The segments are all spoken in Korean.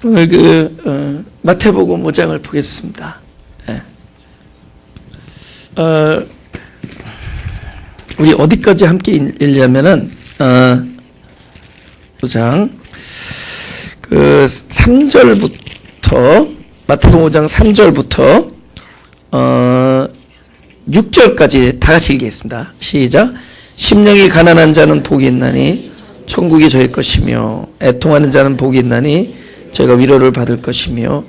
오늘 마태복음 5장을 보겠습니다. 예. 우리 어디까지 함께 읽냐면은 5장 3절부터 마태복음 5장 3절부터 6절까지 다 같이 읽겠습니다. 시작. 심령이 가난한 자는 복이 있나니 천국이 저희 것이며, 애통하는 자는 복이 있나니 저희가 위로를 받을 것이며,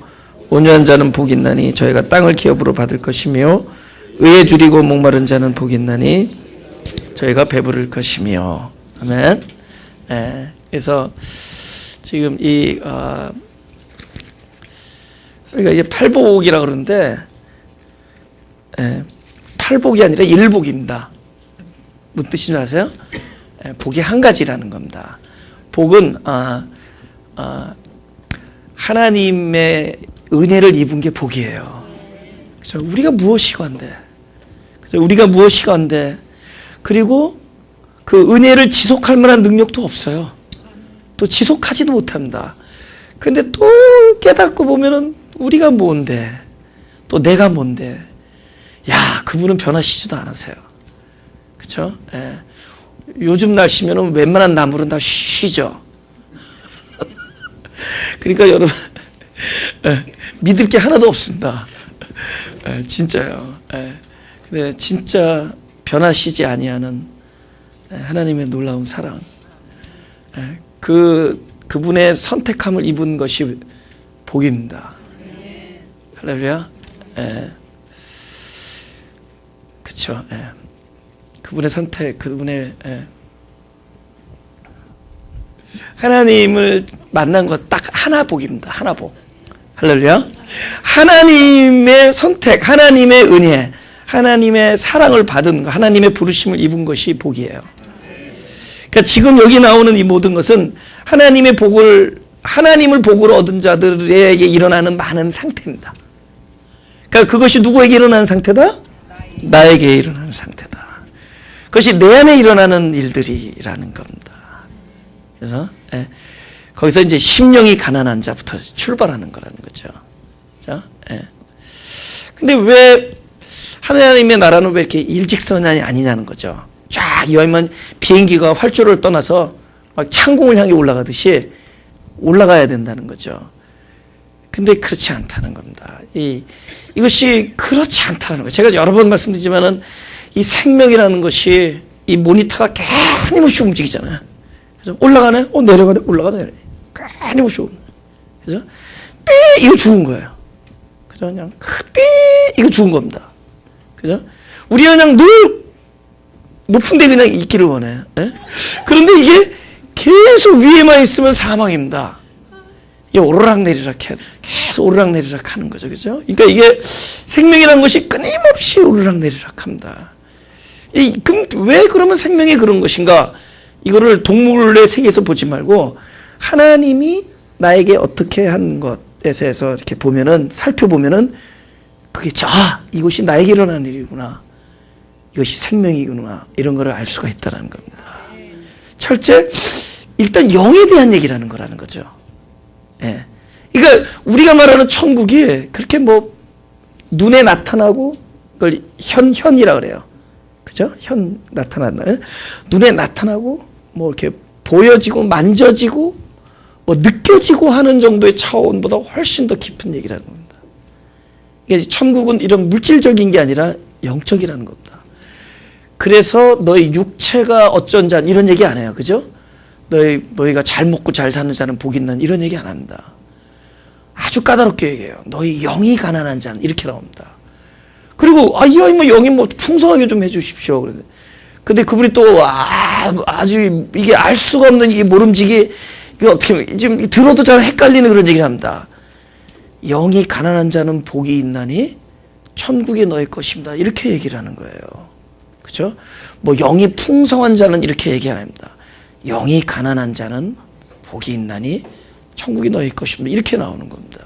온유한 자는 복이 있나니 저희가 땅을 기업으로 받을 것이며, 의에 줄이고 목마른 자는 복이 있나니 저희가 배부를 것이며. 아멘. 그래서 지금 우리가 이제 팔복이라고 그러는데, 팔복이 아니라 일복입니다. 무슨 뜻인지 아세요? 복이 한 가지라는 겁니다. 복은 하나님의 은혜를 입은 게 복이에요. 그래서 우리가 무엇이건데, 그리고 그 은혜를 지속할 만한 능력도 없어요. 또 지속하지도 못합니다. 근데 또 깨닫고 보면은 우리가 뭔데, 또 내가 뭔데, 야, 그분은 변하시지도 않으세요. 그렇죠? 요즘 날씨면은 웬만한 나물은 다 쉬죠. 그러니까 여러분, 믿을 게 하나도 없습니다. 진짜요. 근데 진짜 변하시지 아니하는 하나님의 놀라운 사랑, 그분의 선택함을 입은 것이 복입니다. 할렐루야. 그렇죠. 그분의 선택, 그분의 하나님을 만난 것 딱 하나 복입니다. 하나 복. 할렐루야. 하나님의 선택, 하나님의 은혜, 하나님의 사랑을 받은 것, 하나님의 부르심을 입은 것이 복이에요. 그러니까 지금 여기 나오는 이 모든 것은 하나님을 복을 얻은 자들에게 일어나는 많은 상태입니다. 그러니까 그것이 누구에게 일어나는 상태다? 나에게 일어나는 상태다. 그것이 내 안에 일어나는 일들이라는 겁니다. 그래서 거기서 이제 심령이 가난한 자부터 출발하는 거라는 거죠. 그렇죠? 근데 왜 하나님의 나라는 왜 이렇게 일직선이 아니냐는 거죠. 쫙 이왕이면 비행기가 활주로를 떠나서 막 창공을 향해 올라가듯이 올라가야 된다는 거죠. 근데 그렇지 않다는 겁니다. 이것이 그렇지 않다는 거예요. 제가 여러 번 말씀드리지만은 이 생명이라는 것이 이 모니터가 끊임없이 움직이잖아요. 그래서 올라가네, 내려가네, 올라가네, 끊임없이 오네. 그래서 삐 이거 죽은 거예요. 그죠? 그냥 삐 이거 죽은 겁니다. 그죠? 우리는 그냥 늘 높은데 그냥 있기를 원해. 그런데 이게 계속 위에만 있으면 사망입니다. 이 오르락내리락 해야 돼. 계속 오르락내리락 하는 거죠. 그죠? 그러니까 이게 생명이라는 것이 끊임없이 오르락내리락 합니다. 그럼 왜 그러면 생명이 그런 것인가? 이거를 동물의 세계에서 보지 말고 하나님이 나에게 어떻게 한 것에서 이렇게 보면은, 살펴보면은 그게 이것이 나에게 일어나는 일이구나. 이것이 생명이구나. 이런 거를 알 수가 있다는 겁니다. 첫째, 일단 영에 대한 얘기라는 거라는 거죠. 그러니까 우리가 말하는 천국이 그렇게 뭐 눈에 나타나고 그걸 현이라 그래요. 그죠? 현 나타난다. 눈에 나타나고 뭐 이렇게 보여지고 만져지고 뭐 느껴지고 하는 정도의 차원보다 훨씬 더 깊은 얘기라는 겁니다. 그러니까 천국은 이런 물질적인 게 아니라 영적이라는 겁니다. 그래서 너희 육체가 어쩐 자 이런 얘기 안 해요. 그죠? 너희가 잘 먹고 잘 사는 자는 복이 있는 이런 얘기 안 합니다. 아주 까다롭게 얘기해요. 너희 영이 가난한 자는 이렇게 나옵니다. 그리고 뭐 영이 뭐 풍성하게 좀 해주십시오. 근데 그분이 또 아주 이게 알 수가 없는 이 모름지기, 이게 어떻게 지금 들어도 잘 헷갈리는 그런 얘기를 합니다. 영이 가난한 자는 복이 있나니 천국이 너희 것입니다. 이렇게 얘기를 하는 거예요. 그죠? 뭐 영이 풍성한 자는 이렇게 얘기 안 합니다. 영이 가난한 자는 복이 있나니 천국이 너희 것입니다. 이렇게 나오는 겁니다.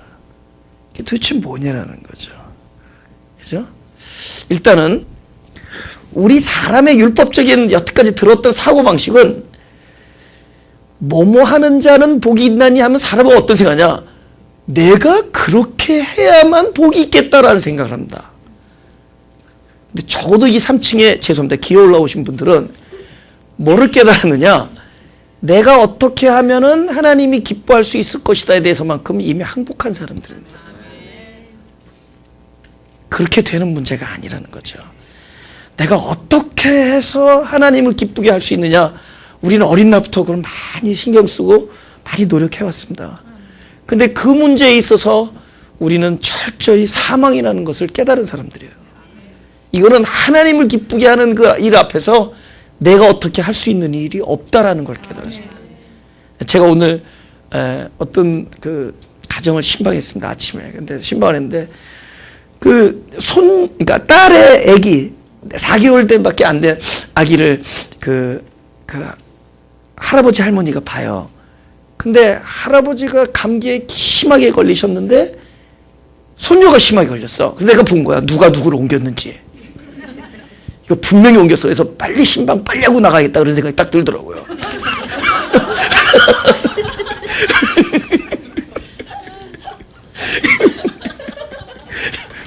이게 도대체 뭐냐라는 거죠. 그죠? 일단은 우리 사람의 율법적인 여태까지 들었던 사고방식은 뭐뭐 하는 자는 복이 있나니 하면 사람은 어떤 생각하냐? 내가 그렇게 해야만 복이 있겠다라는 생각을 합니다. 근데 적어도 이 3층에 죄송합니다. 기어 올라오신 분들은 뭐를 깨달았느냐? 내가 어떻게 하면은 하나님이 기뻐할 수 있을 것이다에 대해서만큼 이미 항복한 사람들입니다. 그렇게 되는 문제가 아니라는 거죠. 내가 어떻게 해서 하나님을 기쁘게 할 수 있느냐? 우리는 어린 날부터 그걸 많이 신경 쓰고 많이 노력해 왔습니다. 근데 그 문제에 있어서 우리는 철저히 사망이라는 것을 깨달은 사람들이에요. 이거는 하나님을 기쁘게 하는 그 일 앞에서 내가 어떻게 할 수 있는 일이 없다라는 걸 깨달았습니다. 제가 오늘 어떤 그 가정을 신방했습니다. 아침에. 근데 신방을 했는데 그러니까 딸의 아기 4개월 된밖에 안 된 아기를 그 할아버지 할머니가 봐요. 근데 할아버지가 감기에 심하게 걸리셨는데 손녀가 심하게 걸렸어. 근데 내가 본 거야. 누가 누구를 옮겼는지. 이거 분명히 옮겼어. 그래서 빨리 신방 빨리 하고 나가겠다 그런 생각이 딱 들더라고요.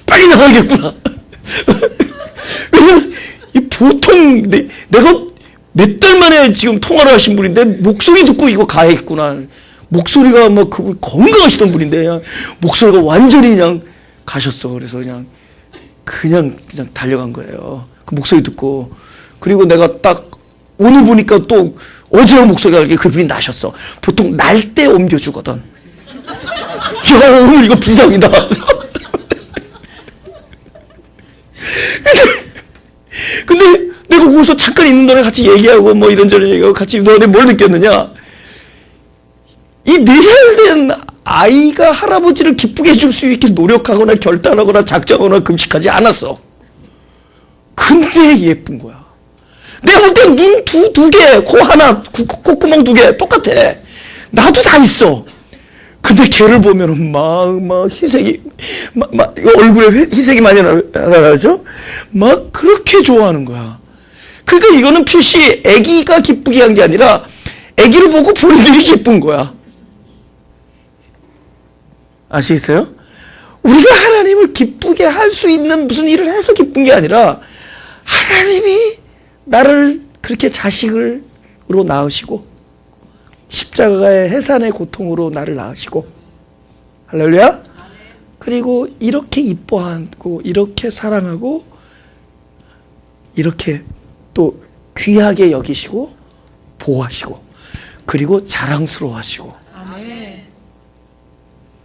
빨리 나가야겠구나. 왜냐면 보통 내가 몇 달 만에 지금 통화를 하신 분인데 목소리 듣고 이거 가야겠구나. 목소리가 막 그분 건강하시던 분인데 그냥 목소리가 완전히 그냥 가셨어. 그래서 그냥 달려간 거예요. 그 목소리 듣고. 그리고 내가 딱 오늘 보니까 또 어제랑 목소리가 이렇게 그분이 나셨어. 보통 날 때 옮겨주거든. 야, 오늘 이거 비상이다. 근데 내가 거기서 잠깐 있는 동안에 같이 얘기하고 뭐 이런저런 얘기하고 같이 너네 뭘 느꼈느냐? 이 4살 된 아이가 할아버지를 기쁘게 해줄 수 있게 노력하거나 결단하거나 작정하거나 금식하지 않았어. 근데 예쁜 거야. 내가 볼 땐 눈 두 개, 코 하나, 콧구멍 2개 똑같아. 나도 다 있어. 근데 걔를 보면은 막 희색이, 얼굴에 희색이 많이 나죠? 막 그렇게 좋아하는 거야. 그러니까 이거는 필시 아기가 기쁘게 한 게 아니라 아기를 보고 본인들이 기쁜 거야. 아시겠어요? 우리가 하나님을 기쁘게 할 수 있는 무슨 일을 해서 기쁜 게 아니라 하나님이 나를 그렇게 자식으로 낳으시고 십자가의 해산의 고통으로 나를 낳으시고 할렐루야. 그리고 이렇게 이뻐하고 이렇게 사랑하고 이렇게 또 귀하게 여기시고 보호하시고 그리고 자랑스러워하시고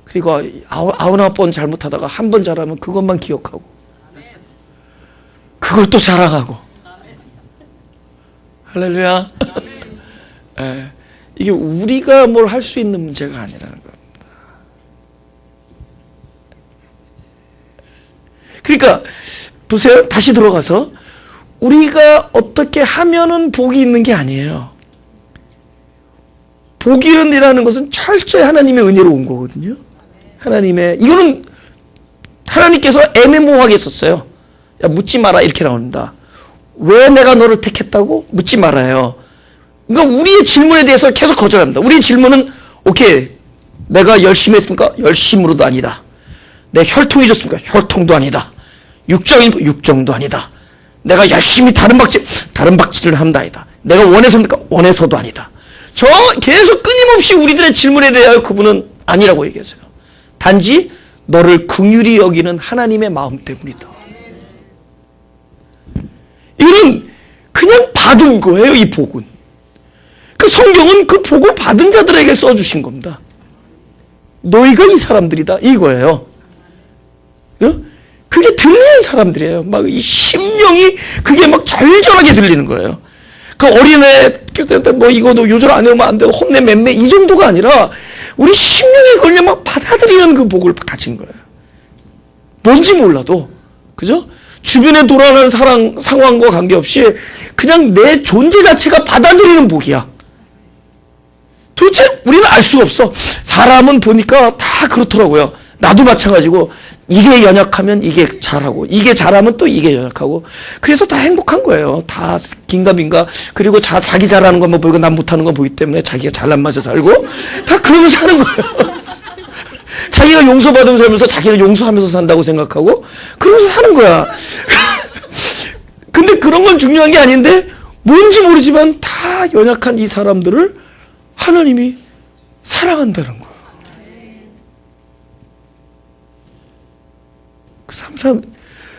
그리고 99번 잘못하다가 한 번 잘하면 그것만 기억하고 그걸 또 자랑하고 할렐루야. 이게 우리가 뭘 할 수 있는 문제가 아니라는 겁니다. 그러니까 보세요. 다시 들어가서 우리가 어떻게 하면은 복이 있는 게 아니에요. 복이라는 것은 철저히 하나님의 은혜로 온 거거든요. 이거는 하나님께서 애매모호하게 썼어요. 야, 묻지 마라 이렇게 나옵니다. 왜 내가 너를 택했다고? 묻지 말아요. 그러니까 우리의 질문에 대해서 계속 거절합니다. 우리의 질문은 오케이, 내가 열심히 했습니까? 열심으로도 아니다. 내 혈통이 좋습니까? 혈통도 아니다. 육정도 아니다. 내가 열심히 다른 박질을 한다 아니다. 내가 원해서입니까? 원해서도 아니다. 계속 끊임없이 우리들의 질문에 대하여 그분은 아니라고 얘기했어요. 단지 너를 긍휼히 여기는 하나님의 마음 때문이다. 이거는 그냥 받은 거예요. 이 복은. 그 성경은 그 복을 받은 자들에게 써주신 겁니다. 너희가 이 사람들이다 이거예요. 그게 들리는 사람들이에요. 막 이 심령이 그게 막 절절하게 들리는 거예요. 그 어린애 뭐 이거도 요절 안 해오면 안 되고 혼내 맴매 이 정도가 아니라 우리 심령에 걸려 막 받아들이는 그 복을 가진 거예요. 뭔지 몰라도 그죠? 주변에 돌아가는 상황과 관계없이 그냥 내 존재 자체가 받아들이는 복이야. 도대체 우리는 알 수가 없어. 사람은 보니까 다 그렇더라고요. 나도 마찬가지고 이게 연약하면 이게 잘하고 이게 잘하면 또 이게 연약하고 그래서 다 행복한 거예요. 다 긴가민가. 그리고 자기 잘하는 것만 보이고 남 못하는 거 보기 때문에 자기가 잘난 맛에 살고 다 그러고 사는 거예요. 자기가 용서받으면서 살면서 자기는 용서하면서 산다고 생각하고 그러면서 사는 거야. 근데 그런 건 중요한 게 아닌데 뭔지 모르지만 다 연약한 이 사람들을 하나님이 사랑한다는 거야.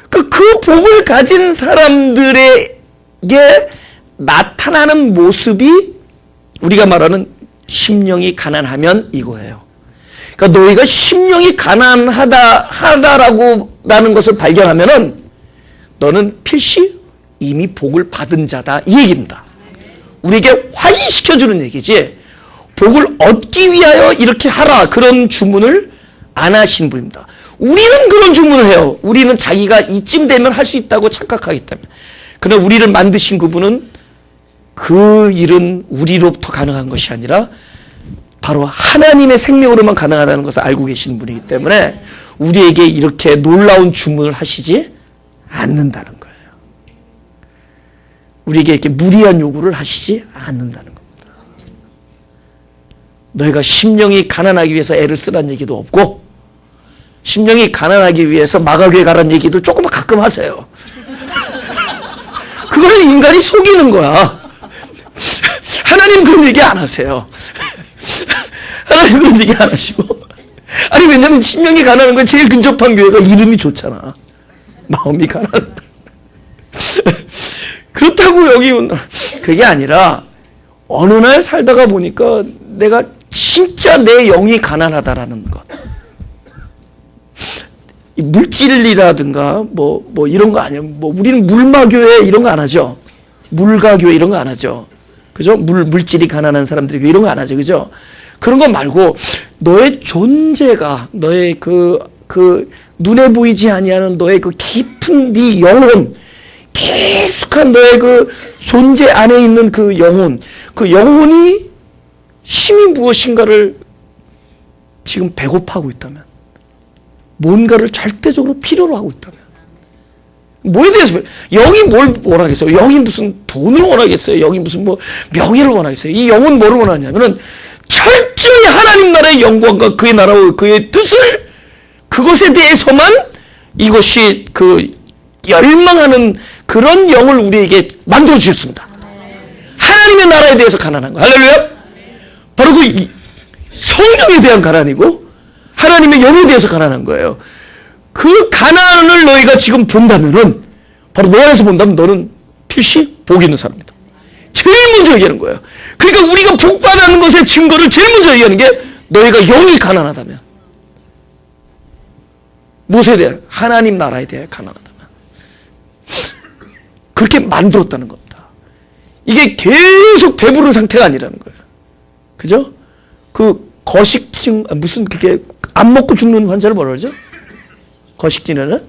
그 복을 가진 사람들에게 나타나는 모습이 우리가 말하는 심령이 가난하면 이거예요. 그러니까 너희가 심령이 가난하다라는 것을 발견하면은 너는 필시 이미 복을 받은 자다 이 얘기입니다. 우리에게 확인시켜주는 얘기지 복을 얻기 위하여 이렇게 하라 그런 주문을 안 하신 분입니다. 우리는 그런 주문을 해요. 우리는 자기가 이쯤 되면 할 수 있다고 착각하기 때문에. 그러나 우리를 만드신 그분은 그 일은 우리로부터 가능한 것이 아니라 바로 하나님의 생명으로만 가능하다는 것을 알고 계시는 분이기 때문에 우리에게 이렇게 놀라운 주문을 하시지 않는다는 거예요. 우리에게 이렇게 무리한 요구를 하시지 않는다는 겁니다. 너희가 심령이 가난하기 위해서 애를 쓰라는 얘기도 없고 심령이 가난하기 위해서 마가교회 가라는 얘기도 조금 가끔 하세요. 그거는 인간이 속이는 거야. 하나님 그런 얘기 안 하세요. 하나님 그런 얘기 안 하시고. 아니 왜냐면 심령이 가난한 건 제일 근접한 교회가 이름이 좋잖아. 마음이 가난한. 그렇다고 여기 그게 아니라 어느 날 살다가 보니까 내가 진짜 내 영이 가난하다라는 것. 물질이라든가 뭐 이런 거 아니에요. 뭐 우리는 물마교회 이런 거 안 하죠. 물가교회 이런 거 안 하죠. 그죠? 물질이 가난한 사람들이 이런 거 안 하죠. 그죠? 그런 거 말고 너의 존재가 너의 그 눈에 보이지 아니하는 너의 그 깊은 네 영혼 깊숙한 너의 그 존재 안에 있는 그 영혼이 힘이 무엇인가를 지금 배고파하고 있다면 뭔가를 절대적으로 필요로 하고 있다면 뭐에 대해서 영이 뭘 원하겠어요? 영이 무슨 돈을 원하겠어요? 영이 무슨 뭐 명예를 원하겠어요? 이 영은 뭐를 원하냐면은 철저히 하나님 나라의 영광과 그의 나라와 그의 뜻을 그것에 대해서만 이것이 그 열망하는 그런 영을 우리에게 만들어 주셨습니다. 하나님의 나라에 대해서 가난한 거. 할렐루야. 바로 그 성령에 대한 가난이고 하나님의 영에 대해서 가난한 거예요. 그 가난을 너희가 지금 본다면은 바로 너 안에서 본다면 너는 필시 복 있는 사람이다. 제일 먼저 얘기하는 거예요. 그러니까 우리가 복 받는 것의 증거를 제일 먼저 얘기하는 게 너희가 영이 가난하다면 무엇에 대해? 하나님 나라에 대해 가난하다면 그렇게 만들었다는 겁니다. 이게 계속 배부른 상태가 아니라는 거예요. 그죠? 그 거식증 무슨 그게 안 먹고 죽는 환자를 뭐라 그러죠? 거식증에는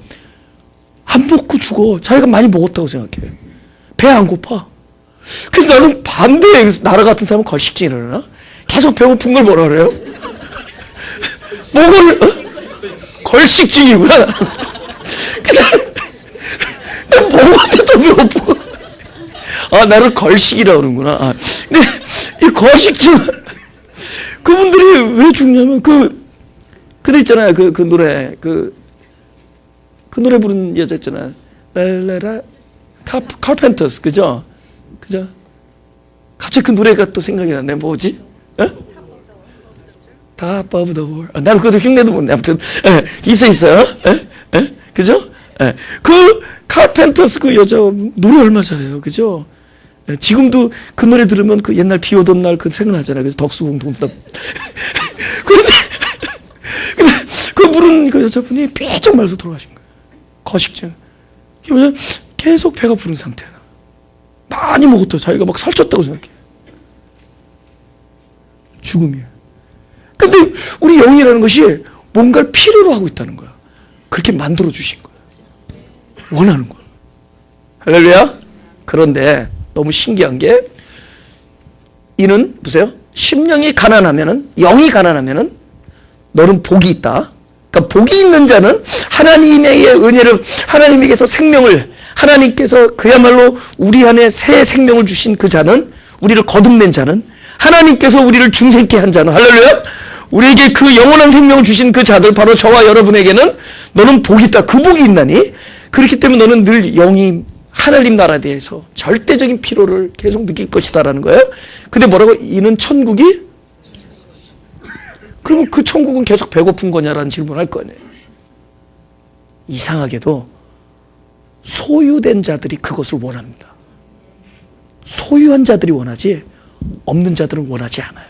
안 먹고 죽어. 자기가 많이 먹었다고 생각해. 배 안 고파. 그래서 나는 반대에 나라 같은 사람은 거식증이 일어나? 계속 배고픈 걸 뭐라 그래요? 걸식증이구나. 내가 먹었는데도 배고프고. 나를 걸식이라고 그러는구나. 근데 이 거식증 그분들이 왜 죽냐면 그들 있잖아요. 그 노래 그 노래 부른 여자 있잖아요. 랄라라 카펜터스 그죠? 갑자기 그 노래가 또 생각이 나네. 뭐지? 다 above the world. 나도 그것도 흉내도 못 내. 아무튼 있어요. 그죠? 그 카펜터스 그 여자 노래 얼마 잘해요. 그죠? 지금도 그 노래 들으면 그 옛날 비 오던 날 그 생각나잖아요. 그래서 덕수궁 동답. 근데 그 부른 그 여자분이 삐쩍 말해서 돌아가신 거예요. 거식증. 이게 뭐냐? 계속 배가 부른 상태야. 많이 먹었다고 자기가 막 살쪘다고 생각해. 죽음이에요. 근데 우리 영이라는 것이 뭔가를 필요로 하고 있다는 거야. 그렇게 만들어 주신 거야. 원하는 거야. 할렐루야. 그런데 너무 신기한 게 이는 보세요. 심령이 가난하면은 영이 가난하면은 너는 복이 있다. 그러니까 복이 있는 자는 하나님의 은혜를 하나님에게서 생명을 하나님께서 그야말로 우리 안에 새 생명을 주신 그 자는 우리를 거듭낸 자는 하나님께서 우리를 중생케 한 자는 할렐루야. 우리에게 그 영원한 생명을 주신 그 자들, 바로 저와 여러분에게는 너는 복이 있다. 그 복이 있나니? 그렇기 때문에 너는 늘 영이 하나님 나라에 대해서 절대적인 피로를 계속 느낄 것이다라는 거예요. 근데 뭐라고? 이는 천국이? 그러면 그 천국은 계속 배고픈 거냐라는 질문을 할 거 아니에요. 이상하게도 소유된 자들이 그것을 원합니다. 소유한 자들이 원하지 없는 자들은 원하지 않아요.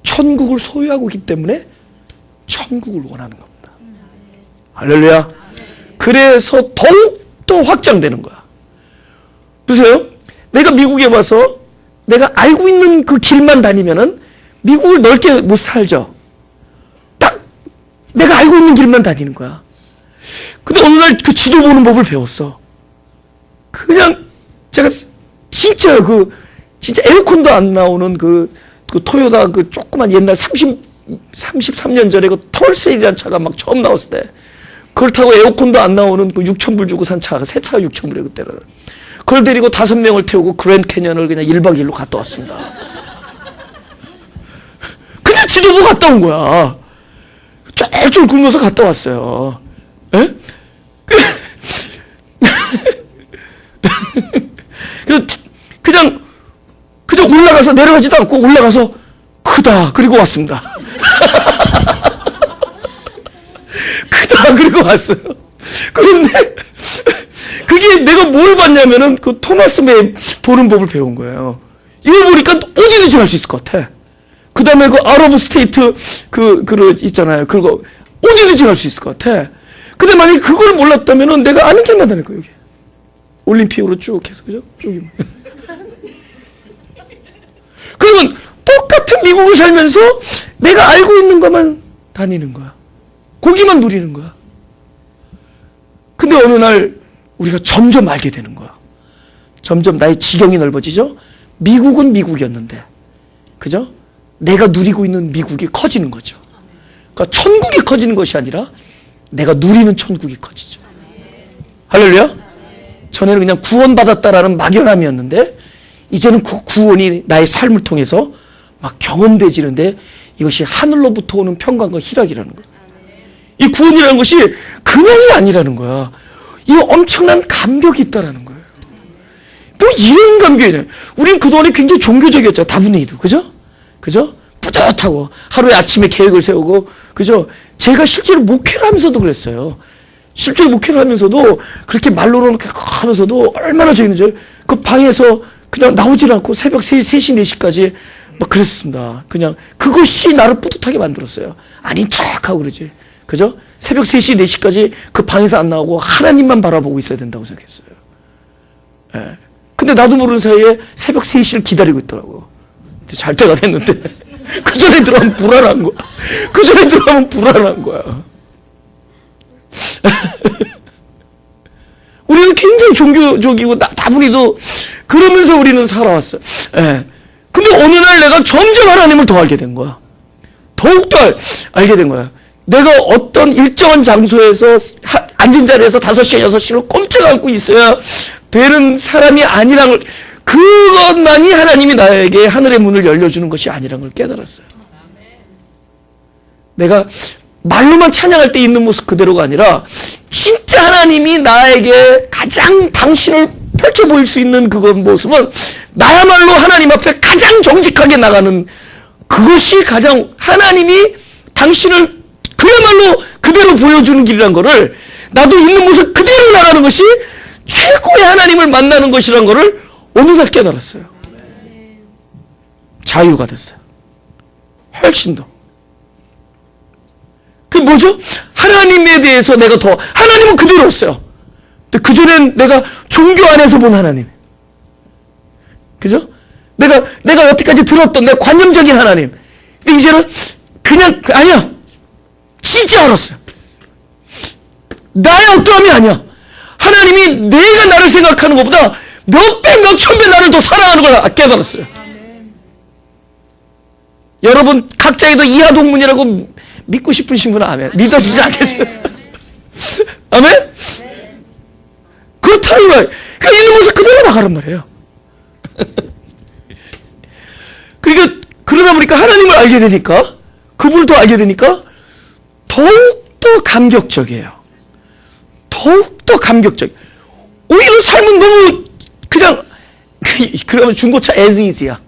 천국을 소유하고 있기 때문에 천국을 원하는 겁니다. 할렐루야. 그래서 더욱더 확장되는 거야. 보세요. 내가 미국에 와서 내가 알고 있는 그 길만 다니면은 미국을 넓게 못 살죠. 딱 내가 알고 있는 길만 다니는 거야. 근데 어느 날 그 지도 보는 법을 배웠어. 그냥 제가 진짜 진짜 에어컨도 안 나오는 그 토요타 그 조그만 옛날 33년 전에 그 털세일이라는 차가 막 처음 나왔을 때 그걸 타고 에어컨도 안 나오는 그 6,000불 주고 산 차가 새 차가 6,000불이에요 그때는. 그걸 데리고 5명을 태우고 그랜드 캐년을 그냥 1박 2일로 갔다 왔습니다. 그냥 지도 보고 갔다 온 거야. 쫄쫄 굶어서 갔다 왔어요. 에? 그냥 올라가서 내려가지도 않고 올라가서 크다 그리고 왔습니다. 크다 그리고 왔어요. 그런데 그게 내가 뭘 봤냐면은 그 토마스 맵 보는 법을 배운 거예요. 이걸 보니까 어디든지 갈 수 있을 것 같아. 그 다음에 그 아웃 오브 스테이트 있잖아요. 그거 어디든지 갈 수 있을 것 같아. 근데 만약에 그걸 몰랐다면은 내가 아는 길만 다닐 거예요, 여기. 올림픽으로 쭉 해서, 그죠? 여기. 그러면 똑같은 미국을 살면서 내가 알고 있는 것만 다니는 거야. 거기만 누리는 거야. 근데 어느 날 우리가 점점 알게 되는 거야. 점점 나의 지경이 넓어지죠? 미국은 미국이었는데, 그죠? 내가 누리고 있는 미국이 커지는 거죠. 그러니까 천국이 커지는 것이 아니라 내가 누리는 천국이 커지죠. 할렐루야? 전에는 그냥 구원받았다라는 막연함이었는데 이제는 그 구원이 나의 삶을 통해서 막 경험되지는데 이것이 하늘로부터 오는 평강과 희락이라는 거예요. 이 구원이라는 것이 그냥이 아니라는 거야. 이 엄청난 감격이 있다라는 거예요. 뭐 이런 감격이냐. 우린 그동안에 굉장히 종교적이었죠. 다분히도. 그죠? 그죠? 뿌듯하고 하루에 아침에 계획을 세우고, 그죠? 제가 실제로 목회를 하면서도 그랬어요. 실제로 목회를 하면서도 그렇게 말로는 하면서도 얼마나 저희는 그 방에서 그냥 나오질 않고 새벽 3시, 4시까지 막 그랬습니다. 그냥 그것이 나를 뿌듯하게 만들었어요. 아닌 척하고 그러지. 그죠? 새벽 3시, 4시까지 그 방에서 안 나오고 하나님만 바라보고 있어야 된다고 생각했어요. 예. 근데 나도 모르는 사이에 새벽 3시를 기다리고 있더라고. 잘 때가 됐는데. 그 전에 들어가면 불안한 거야. 그 전에 들어가면 불안한 거야. 우리는 굉장히 종교적이고 다분히도 그러면서 우리는 살아왔어요. 예. 근데 어느 날 내가 점점 하나님을 더 알게 된 거야. 더욱더 알게 된 거야. 내가 어떤 일정한 장소에서 앉은 자리에서 5시간, 6시간 꼼짝 않고 있어야 되는 사람이 아니란 걸, 그것만이 하나님이 나에게 하늘의 문을 열려주는 것이 아니란 걸 깨달았어요. 내가 말로만 찬양할 때 있는 모습 그대로가 아니라 진짜 하나님이 나에게 가장 당신을 펼쳐 보일 수 있는 그 모습은 나야말로 하나님 앞에 가장 정직하게 나가는, 그것이 가장 하나님이 당신을 그야말로 그대로 보여주는 길이란 거를, 나도 있는 모습 그대로 나가는 것이 최고의 하나님을 만나는 것이란 거를 어느 날 깨달았어요. 자유가 됐어요. 훨씬 더. 그게 뭐죠? 하나님에 대해서 내가 더, 하나님은 그대로였어요. 근데 그전엔 내가 종교 안에서 본 하나님. 그죠? 내가 여태까지 들었던 내 관념적인 하나님. 근데 이제는 그냥, 아니야. 진짜 알았어요. 나의 어떠함이 아니야. 하나님이 내가 나를 생각하는 것보다 몇 배, 몇 천 배 나를 더 사랑하는 걸 깨달았어요. 여러분, 각자에도 이하동문이라고 믿고 싶으신 분은 아멘. 믿어지지 않겠어요? 아멘? 그렇다는 거예요. 그러니까 있는 모습 그대로 나가란 말이에요. 그러니까, 그러다 보니까 하나님을 알게 되니까 그분을 더 알게 되니까 더욱더 감격적이에요. 더욱더 감격적. 오히려 삶은 너무 그냥 그러면 중고차 as is야.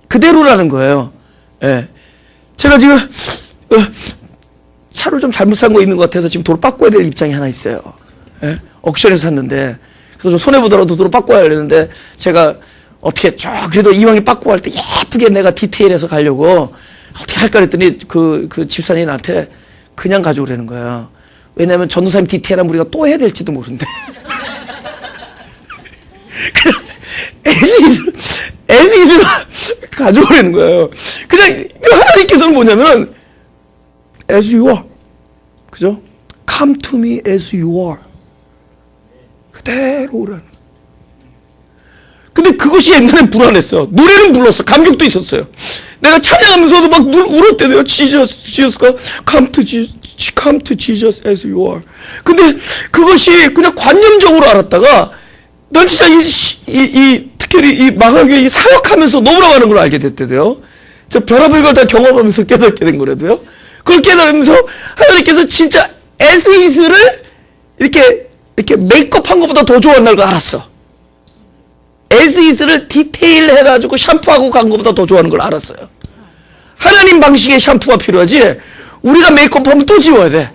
그대로라는 거예요. 예. 제가 지금 차를 좀 잘못 산 거 있는 것 같아서 지금 도로 바꿔야 될 입장이 하나 있어요. 예? 옥션에서 샀는데 그래서 좀 손해보더라도 도로 바꿔야 하려는데 제가 어떻게 그래도 이왕에 바꾸고 할 때 예쁘게 내가 디테일해서 가려고 어떻게 할까 그랬더니 그 집사님이 나한테 그냥 가져오라는 거야. 왜냐면 전도사님 디테일하면 우리가 또 해야 될지도 모른대. 그냥 에스이스로 가져오라는 거예요. 그냥 하나님께서는 뭐냐면 as you are, 그죠? Come to me as you are. 그대로 오라는. 근데 그것이 옛날엔 불안했어. 노래는 불렀어. 감격도 있었어요. 내가 찬양하면서도 막 울었대요. Jesus, come to Jesus as you are. 근데 그것이 그냥 관념적으로 알았다가 난 진짜 특별히 이 마가교회 사역하면서 너무나 많은 걸 알게 됐대요. 저 별의별 걸 다 경험하면서 깨닫게 된 거라도요. 그걸 깨달으면서 하나님께서 진짜 as is를 이렇게 메이크업한 것보다 더 좋아한다는 걸 알았어. as is를 디테일 해가지고 샴푸하고 간 것보다 더 좋아하는 걸 알았어요. 하나님 방식의 샴푸가 필요하지 우리가 메이크업하면 또 지워야 돼.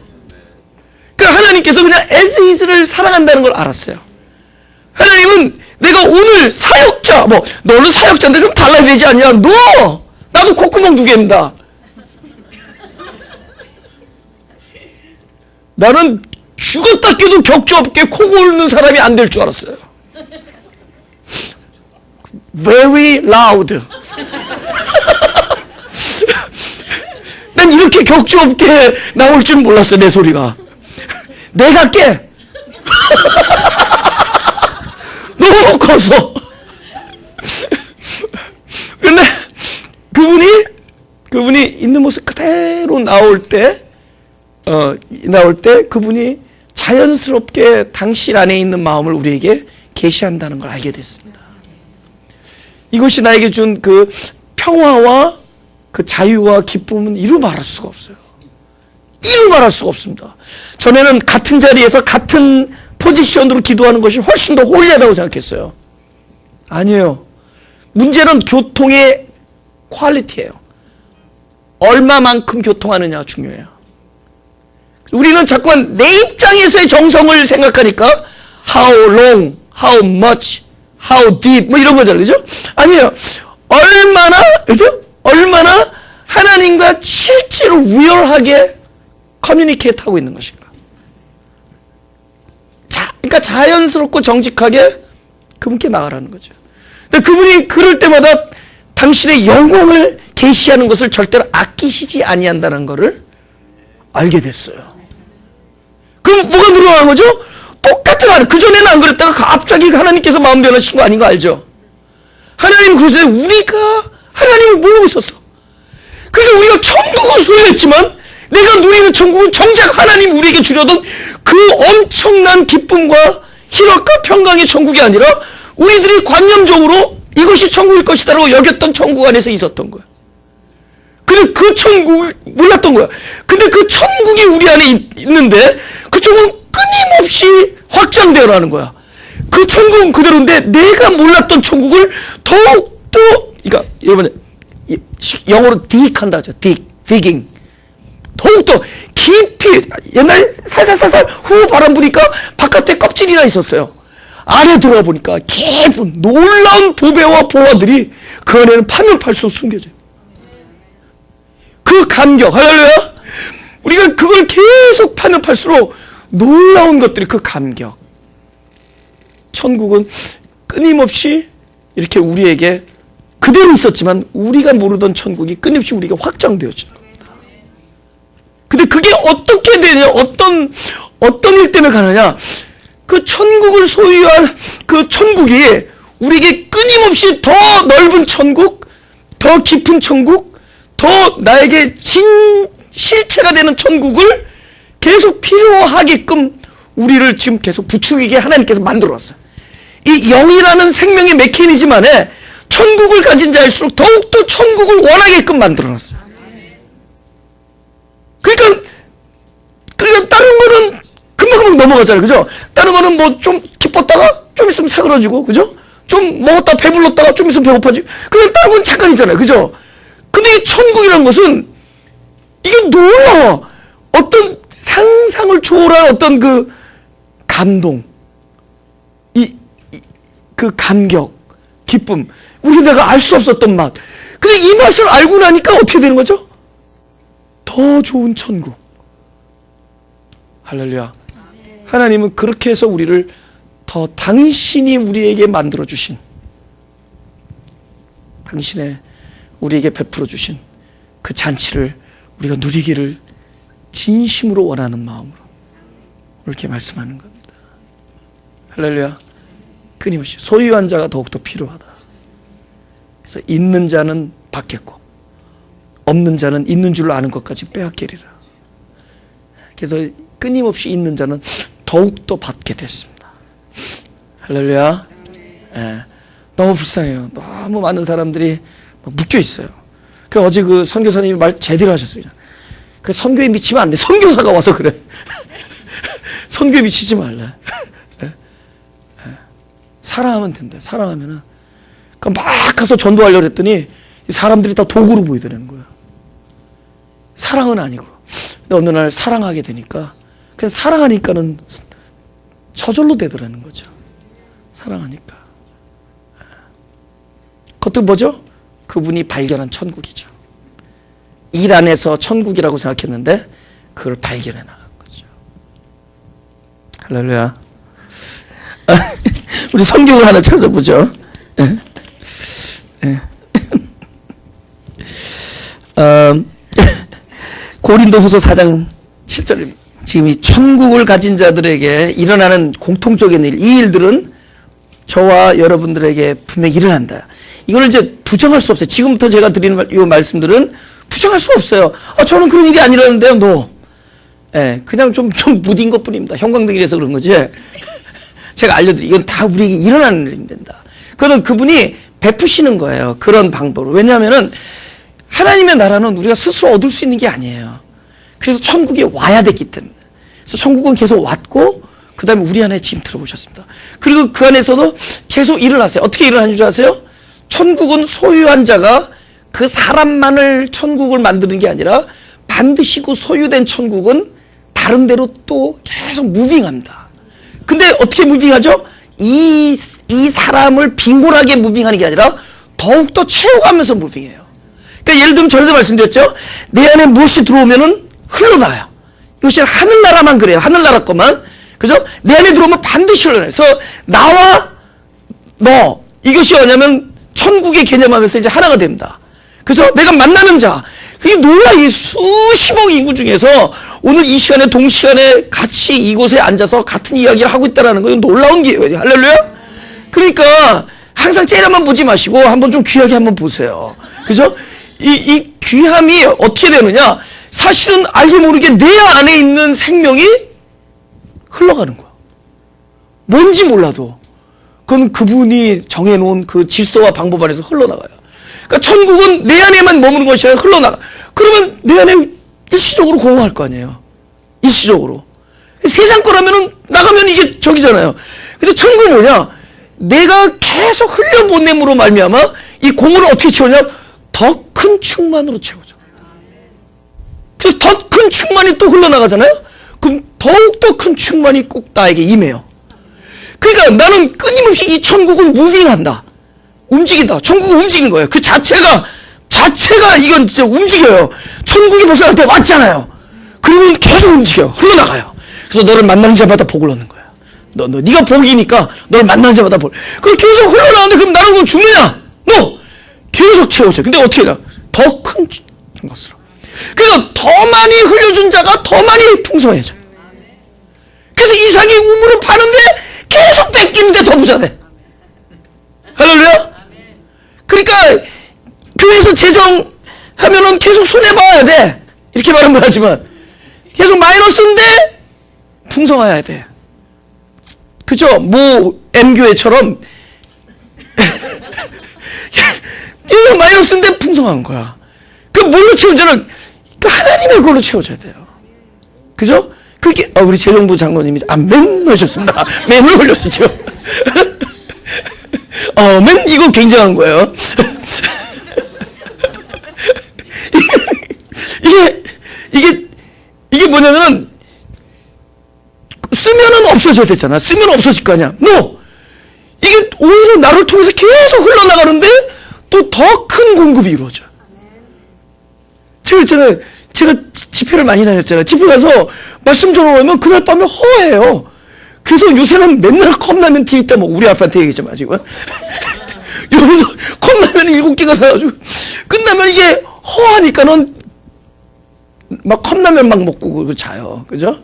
그러니까 하나님께서 그냥 as is를 사랑한다는 걸 알았어요. 하나님은 내가 오늘 사역자, 너는 사역자인데 좀 달라야 되지 않냐? 나도 콧구멍 2개입니다. 나는 죽었다 깨도 격조 없게 코 고르는 사람이 안 될 줄 알았어요. Very loud. 난 이렇게 격조 없게 나올 줄 몰랐어, 내 소리가. 내가 깨. 너무 커서. 근데 그분이 있는 모습 그대로 나올 때 그분이 자연스럽게 당신 안에 있는 마음을 우리에게 계시한다는 걸 알게 됐습니다. 이것이 나에게 준 그 평화와 그 자유와 기쁨은 이루 말할 수가 없어요. 이루 말할 수가 없습니다. 전에는 같은 자리에서 같은 포지션으로 기도하는 것이 훨씬 더 홀리하다고 생각했어요. 아니에요. 문제는 교통의 퀄리티예요. 얼마만큼 교통하느냐가 중요해요. 우리는 자꾸만 내 입장에서의 정성을 생각하니까 how long, how much, how deep 이런 거잖아요. 그죠? 아니에요. 얼마나 하나님과 실제로 리얼하게 커뮤니케이트 하고 있는 것인가. 그러니까 자연스럽고 정직하게 그분께 나가라는 거죠. 근데 그분이 그럴 때마다 당신의 영광을 계시하는 것을 절대로 아끼시지 아니한다는 것을 알게 됐어요. 그럼 뭐가 늘어나는 거죠? 똑같은 하나님. 그전에는 안 그랬다가 갑자기 하나님께서 마음 변하신 거 아닌 거 알죠? 하나님 그러시는데 우리가 하나님을 모르고 있었어. 그러니까 우리가 천국을 소유했지만 내가 누리는 천국은 정작 하나님 우리에게 주려던 그 엄청난 기쁨과 희락과 평강의 천국이 아니라 우리들이 관념적으로 이것이 천국일 것이다라고 여겼던 천국 안에서 있었던 거야. 근데 그 천국을 몰랐던 거야. 근데 그 천국이 우리 안에 있는데 그 천국은 끊임없이 확장되어라는 거야. 그 천국은 그대로인데 내가 몰랐던 천국을 더욱더, 그러니까 여러분 영어로 dig한다 하죠. digging. 더욱더 깊이, 옛날에 살살살살 후 바람 부니까 바깥에 껍질이나 있었어요. 안에 들어가 보니까 깊은 놀라운 보배와 보화들이 그 안에는 파면 팔수록 숨겨져요. 그 감격, 할렐루야. 우리가 그걸 계속 파면 팔수록 놀라운 것들이 그 감격. 천국은 끊임없이 이렇게 우리에게 그대로 있었지만 우리가 모르던 천국이 끊임없이 우리에게 확장되어지는 겁니다. 근데 그게 어떻게 되냐, 어떤 일 때문에 가느냐. 그 천국을 소유한 그 천국이 우리에게 끊임없이 더 넓은 천국, 더 깊은 천국, 더 나에게 실체가 되는 천국을 계속 필요하게끔 우리를 지금 계속 부추기게 하나님께서 만들어놨어요. 이 영이라는 생명의 메커니즘 안에 천국을 가진 자일수록 더욱더 천국을 원하게끔 만들어놨어요. 그러니까 다른 거는 금방 넘어가잖아요. 그죠? 다른 거는 뭐 좀 기뻤다가 좀 있으면 사그러지고, 그죠? 좀 먹었다 배불렀다가 좀 있으면 배고파지고, 그냥 다른 건 잠깐이잖아요. 그죠? 근데 이 천국이라는 것은 이게 놀라워. 어떤 상상을 초월한 어떤 그 감동, 그 감격, 기쁨, 우리가 알 수 없었던 맛. 근데 이 맛을 알고 나니까 어떻게 되는 거죠? 더 좋은 천국. 할렐루야. 하나님은 그렇게 해서 우리를 더 당신이 우리에게 만들어주신, 당신의 우리에게 베풀어주신 그 잔치를 우리가 누리기를 진심으로 원하는 마음으로 이렇게 말씀하는 겁니다. 할렐루야. 끊임없이 소유한 자가 더욱더 필요하다. 그래서 있는 자는 받겠고 없는 자는 있는 줄로 아는 것까지 빼앗기리라. 그래서 끊임없이 있는 자는 더욱더 받게 됐습니다. 할렐루야. 예, 너무 불쌍해요. 너무 많은 사람들이 묶여 있어요. 어제 그 선교사님이 말 제대로 하셨어요. 그 선교에 미치면 안 돼. 선교사가 와서 그래. 선교에 미치지 말래. 사랑하면 된다. 사랑하면은. 그러니까 막 가서 전도하려고 했더니 사람들이 다 도구로 보이더라는 거예요. 사랑은 아니고. 근데 어느 날 사랑하게 되니까, 그냥 사랑하니까는 저절로 되더라는 거죠. 사랑하니까. 그것도 뭐죠? 그분이 발견한 천국이죠. 일 안에서 천국이라고 생각했는데 그걸 발견해 나간 거죠. 할렐루야. 우리 성경을 하나 찾아보죠. 고린도후서 4장 7절. 지금 이 천국을 가진 자들에게 일어나는 공통적인 일, 이 일들은 저와 여러분들에게 분명히 일어난다. 이걸 이제 부정할 수 없어요. 지금부터 제가 드리는 이 말씀들은 부정할 수 없어요. 저는 그런 일이 안 일어났는데요. 그냥 좀 무딘 것 뿐입니다. 형광등이라서 그런 거지. 제가 알려드릴게요. 이건 다 우리에게 일어나는 일이 된다. 그건 그분이 베푸시는 거예요. 그런 방법으로. 왜냐하면은 하나님의 나라는 우리가 스스로 얻을 수 있는 게 아니에요. 그래서 천국에 와야 됐기 때문에. 그래서 천국은 계속 왔고, 그 다음에 우리 안에 짐 들어오셨습니다. 그리고 그 안에서도 계속 일을 하세요. 어떻게 일을 하는 줄 아세요? 천국은 소유한 자가 그 사람만을 천국을 만드는 게 아니라 반드시 그 소유된 천국은 다른 데로 또 계속 무빙합니다. 근데 어떻게 무빙하죠? 이 사람을 빈곤하게 무빙하는 게 아니라 더욱더 채워가면서 무빙해요. 그러니까 예를 들면 전에도 말씀드렸죠? 내 안에 무엇이 들어오면은 흘러나와요. 이것이 하늘나라만 그래요. 하늘나라 것만. 그죠? 내 안에 들어오면 반드시 흘러나요. 그래서 나와 너, 이것이 뭐냐면 천국의 개념하면서 이제 하나가 됩니다. 그래서 내가 만나는 자, 그게 놀라. 이 수십억 인구 중에서 오늘 이 시간에 동시간에 같이 이곳에 앉아서 같은 이야기를 하고 있다는 거, 이건 놀라운 기회예요. 할렐루야? 그러니까 항상 째려만 보지 마시고 한번 좀 귀하게 한번 보세요. 그죠? 이 귀함이 어떻게 되느냐? 사실은 알게 모르게 내 안에 있는 생명이 흘러가는 거야. 뭔지 몰라도. 그건 그분이 정해놓은 그 질서와 방법 안에서 흘러나가요. 그러니까 천국은 내 안에만 머무는 것이 아니라 흘러나가. 그러면 내 안에 일시적으로 공허할 거 아니에요. 일시적으로. 세상 거라면은 나가면 이게 저기잖아요. 근데 천국은 뭐냐? 내가 계속 흘려보냄으로 말미암아 이 공허를 어떻게 채우냐? 더 큰 충만으로 채우죠. 그래서 더 큰 충만이 또 흘러나가잖아요. 그럼 더욱더 큰 충만이 꼭 나에게 임해요. 그러니까 나는 끊임없이 이 천국은 무빙한다. 움직인다. 천국은 움직인 거예요. 그 자체가 이건 진짜 움직여요. 천국이 벌써 나한테 왔잖아요. 그리고 계속 움직여. 흘러나가요. 그래서 너를 만나는 자마다 복을 얻는 거야. 네가 복이니까 너를 만나는 자마다 복. 그럼 계속 흘러나가는데 그럼 나는 그럼 죽느냐? 계속 채워져. 근데 어떻게 해요? 더 큰 것으로. 그래서 더 많이 흘려준 자가 더 많이 풍성해져. 그래서 이삭이 우물을 파는데 계속 뺏기는데 더 부자 돼. 할렐루야? 그러니까 교회에서 재정하면은 계속 손해봐야 돼. 이렇게 말은 하지만 계속 마이너스인데 풍성해야 돼. 그죠? 뭐 M교회처럼 얘가 마이너스인데 풍성한 거야. 그 뭘로 채워져는 그 하나님의 걸로 채워져야 돼요. 그죠? 그게 우리 재정부 장로님이 맨 넣으셨습니다. 맨을 올렸어 지금. 맨 이거 굉장한 거예요. 이게 뭐냐면은 쓰면은 없어져야 되잖아. 쓰면 없어질 거 아니야. 이게 오히려 나를 통해서 계속 흘러나가는데 또 더 큰 공급이 이루어져. 제가 있잖아요. 제가 집회를 많이 다녔잖아요. 집회 가서 말씀 전하면 그날 밤에 허해요. 그래서 요새는 맨날 컵라면 TV 때 우리 아빠한테 얘기했지만 지금 여기서 컵라면 7개가 사가지고 끝나면 이게 허하니까는 막 컵라면 막 먹고 자요. 그죠?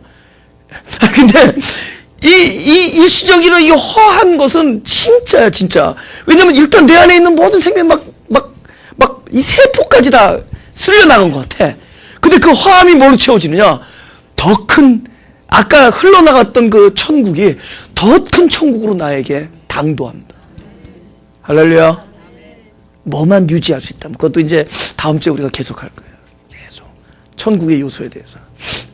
근데 일시적인 이 허한 것은 진짜야, 진짜. 왜냐면 일단 내 안에 있는 모든 생명 이 세포까지 다 쓸려나간 것 같아. 근데 그 허함이 뭘로 채워지느냐? 더 큰, 아까 흘러나갔던 그 천국이 더 큰 천국으로 나에게 당도합니다. 할렐루야. 뭐만 유지할 수 있다면. 그것도 이제 다음 주에 우리가 계속할 거예요. 계속. 천국의 요소에 대해서.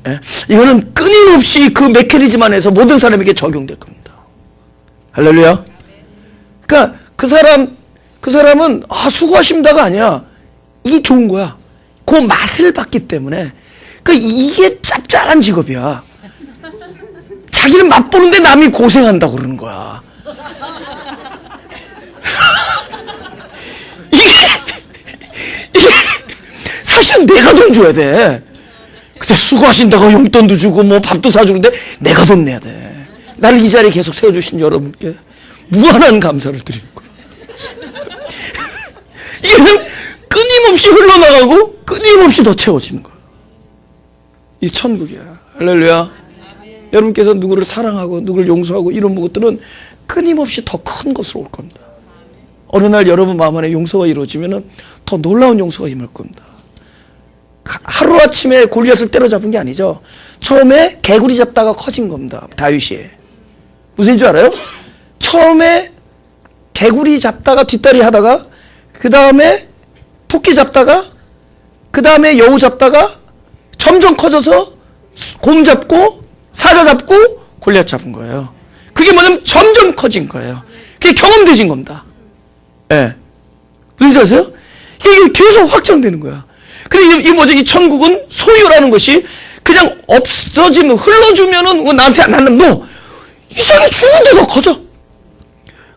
예? 이거는 끊임없이 그 메커니즘 안에서 모든 사람에게 적용될 겁니다. 할렐루야. 그러니까 그 사람은 수고하십니다가 아니야. 이게 좋은 거야. 그 맛을 봤기 때문에. 그러니까 이게 짭짤한 직업이야. 자기는 맛보는데 남이 고생한다고 그러는 거야. 이게 사실은 내가 돈 줘야 돼. 근데 수고하신다고 용돈도 주고 뭐 밥도 사주는데 내가 돈 내야 돼. 나를 이 자리에 계속 세워주신 여러분께 무한한 감사를 드리는 거야. 이게 끊임없이 흘러나가고 끊임없이 더 채워지는 거야. 이 천국이야. 할렐루야. 여러분께서 누구를 사랑하고 누구를 용서하고 이런 것들은 끊임없이 더 큰 것으로 올 겁니다. 어느 날 여러분 마음 안에 용서가 이루어지면 더 놀라운 용서가 임할 겁니다. 하루아침에 골리앗을 때려잡은 게 아니죠. 처음에 개구리 잡다가 커진 겁니다. 다윗이. 무슨 줄 알아요? 처음에 개구리 잡다가 뒷다리 하다가 그 다음에 토끼 잡다가 그 다음에 여우 잡다가 점점 커져서 곰 잡고 사자 잡고 골리앗 잡은 거예요. 그게 뭐냐면 점점 커진 거예요. 그게 경험되신 겁니다. 예. 무슨 줄 아세요? 이게 계속 확장되는 거야. 근데 이 뭐죠? 이 천국은 소유라는 것이 그냥 없어지면 흘러주면은 나한테 나는 이상하게 주는데도 커져.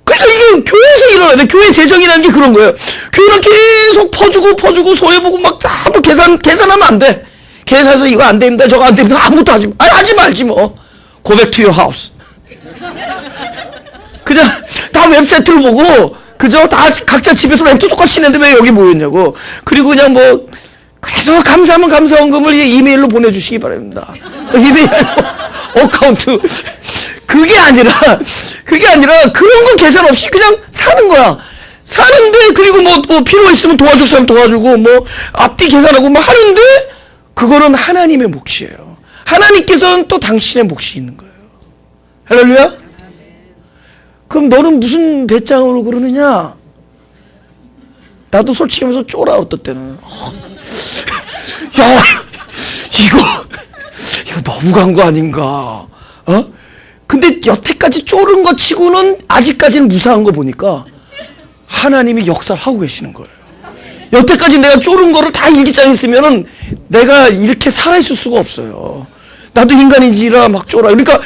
그러니까 이게 교회에서 일어나야 돼. 교회 재정이라는 게 그런 거예요. 교회는 계속 퍼주고 소해보고 막 다 계산하면 안 돼. 계산해서 이거 안 됩니다. 저거 안 됩니다. 아무것도 하지 말지 뭐. Go back to your house. 그냥 다 웹사이트를 보고 그죠? 다 각자 집에서 렌트 똑같이 내는데 왜 여기 모였냐고. 그리고 그냥 그래도 감사하면 감사원금을 이메일로 보내주시기 바랍니다. 이메일 어카운트. 그게 아니라 그런 거 계산 없이 그냥 사는 거야. 사는데 그리고 뭐 필요 있으면 도와줄 사람 도와주고 앞뒤 계산하고 하는데 그거는 하나님의 몫이에요. 하나님께서는 또 당신의 몫이 있는 거예요. 할렐루야? 그럼 너는 무슨 배짱으로 그러느냐? 나도 솔직히 하면서 쫄아 어떨 때는. 야, 이거 너무 간 거 아닌가? 근데 여태까지 쫄은 거 치고는 아직까지는 무사한 거 보니까 하나님이 역사를 하고 계시는 거예요. 여태까지 내가 쫄은 거를 다 일기장에 쓰면은 내가 이렇게 살아있을 수가 없어요. 나도 인간인지라 막 쫄아. 그러니까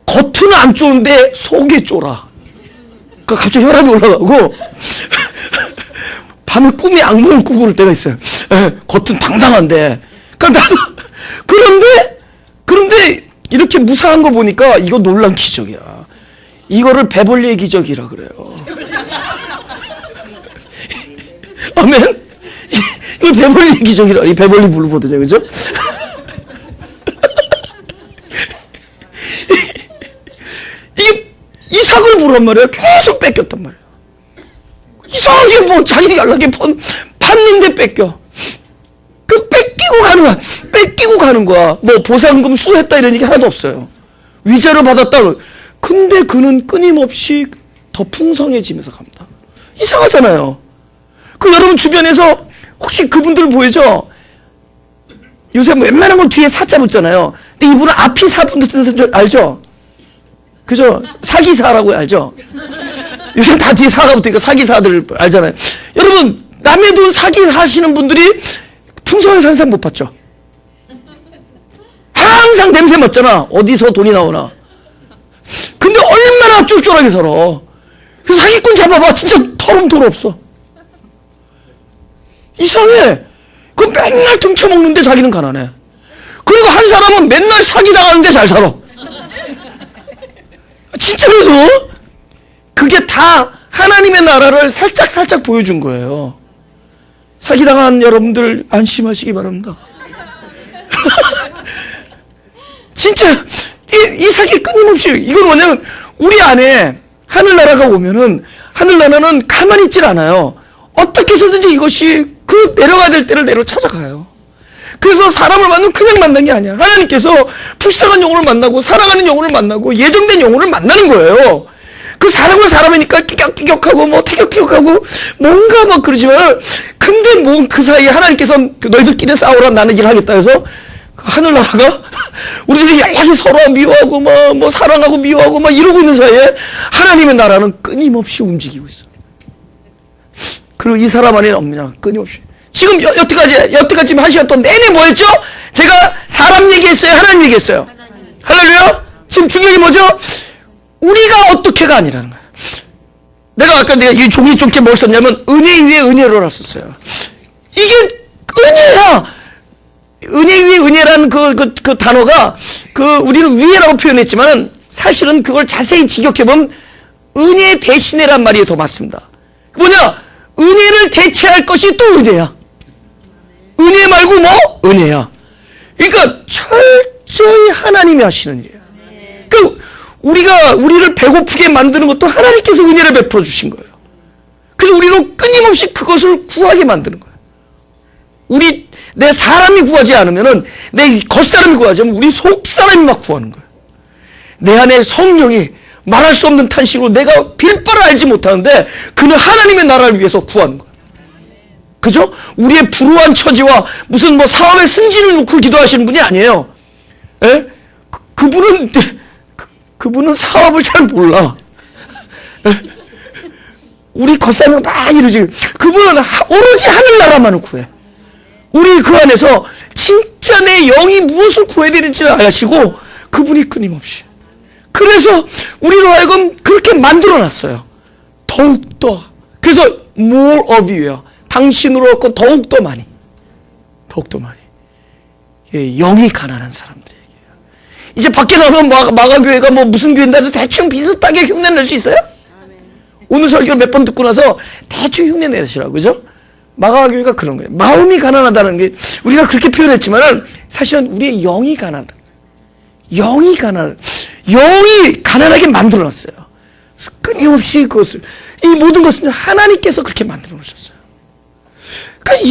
겉은 안 쫄은데 속에 쫄아. 그러니까 갑자기 혈압이 올라가고 밤에 꿈에 악몽을 꾸고 그럴 때가 있어요. 겉은 당당한데. 그러니까 나도 그런데 이렇게 무사한 거 보니까 이거 놀란 기적이야. 이거를 베벌리의 기적이라 그래요. 아멘? 이거 베벌리의 기적이라. 이 베벌리 블루보드냐, 그죠? 이 사고를 보란 말이야. 계속 뺏겼단 말이야. 이상하게 자기 연락에 팠는데 뺏겨. 뺏기고 가는 거야. 보상금 수했다 이런 얘기 하나도 없어요. 위자료 받았다. 근데 그는 끊임없이 더 풍성해지면서 갑니다. 이상하잖아요. 그 여러분 주변에서 혹시 그분들 보이죠? 요새 뭐 웬만한 건 뒤에 사자 붙잖아요. 근데 이분은 앞이 사 붙는 줄 알죠? 그죠? 사기사라고 알죠? 요새 다 뒤에 사가 붙으니까 사기사들 알잖아요. 여러분, 남의 돈 사기 하시는 분들이 풍성한 산상 못 봤죠? 항상 냄새 맡잖아. 어디서 돈이 나오나. 근데 얼마나 쫄쫄하게 살아. 그 사기꾼 잡아봐. 진짜 털음토로 없어. 이상해. 그 맨날 등쳐먹는데 자기는 가난해. 그리고 한 사람은 맨날 사기당하는데 잘 살아. 진짜로도 그게 다 하나님의 나라를 살짝 보여준 거예요. 사기당한 여러분들 안심하시기 바랍니다. 진짜 이 사기 끊임없이 이건 뭐냐면 우리 안에 하늘나라가 오면은 하늘나라는 가만히 있질 않아요. 어떻게 해서든지 이것이 그 내려가야 될 때를 내려 찾아가요. 그래서 사람을 만나면 그냥 만난 게 아니야. 하나님께서 불쌍한 영혼을 만나고 사랑하는 영혼을 만나고 예정된 영혼을 만나는 거예요. 그 사람은 사람이니까 끼격끼격하고 뭐 태격태격하고 뭔가 막 그러지만 근데 뭐 그 사이에 하나님께서 너희들끼리 싸우라 나는 일하겠다 해서 하늘나라가 우리들이 연락이 서로 미워하고 뭐 사랑하고 미워하고 막 이러고 있는 사이에 하나님의 나라는 끊임없이 움직이고 있어. 그리고 이 사람 안에는 없냐 끊임없이. 지금 여태까지 지금 1시간 동안 내내 뭐 했죠? 제가 사람 얘기했어요? 하나님 얘기했어요? 할렐루야? 지금 중요한 게 뭐죠? 우리가 어떻게가 아니라는 거야. 내가 이 종이 쪽지에 뭘 썼냐면 은혜 위에 은혜로라 썼어요. 이게 은혜야. 은혜 위에 은혜라는 그 단어가 우리는 위에라고 표현했지만 사실은 그걸 자세히 직역해보면 은혜 대신에란 말이 더 맞습니다. 뭐냐? 은혜를 대체할 것이 또 은혜야. 은혜 말고 뭐? 은혜야. 그러니까 철저히 하나님이 하시는 일이에요. 그 우리를 배고프게 만드는 것도 하나님께서 은혜를 베풀어 주신 거예요. 그래서 우리는 끊임없이 그것을 구하게 만드는 거예요. 내 사람이 구하지 않으면은 내 겉사람이 구하지 않으면 우리 속사람이 막 구하는 거예요. 내 안에 성령이 말할 수 없는 탄식으로 내가 빌바를 알지 못하는데 그는 하나님의 나라를 위해서 구하는 거예요. 그죠? 우리의 불우한 처지와 무슨 뭐 사업의 승진을 놓고 기도하시는 분이 아니에요. 예? 그분은 사업을 잘 몰라. 우리 겉사람이 막 이러지. 그분은 오로지 하늘나라만을 구해. 우리 그 안에서 진짜 내 영이 무엇을 구해야 되는지를 아시고 그분이 끊임없이. 그래서 우리로 하여금 그렇게 만들어놨어요. 더욱더. 그래서 more of you야. 당신으로 얻고 더욱더 많이. 예, 영이 가난한 사람들에게요. 이제 밖에 나오면 마가교회가 뭐 무슨 교회인다 해서 대충 비슷하게 흉내 낼 수 있어요? 오늘 설교 몇 번 듣고 나서 대충 흉내 내시라고, 그죠? 마가교회가 그런 거예요. 마음이 가난하다는 게 우리가 그렇게 표현했지만 사실은 우리의 영이 가난하다. 영이 가난하게 만들어놨어요. 끊임없이 그것을 이 모든 것은 하나님께서 그렇게 만들어 놓으셨어요. 그러니까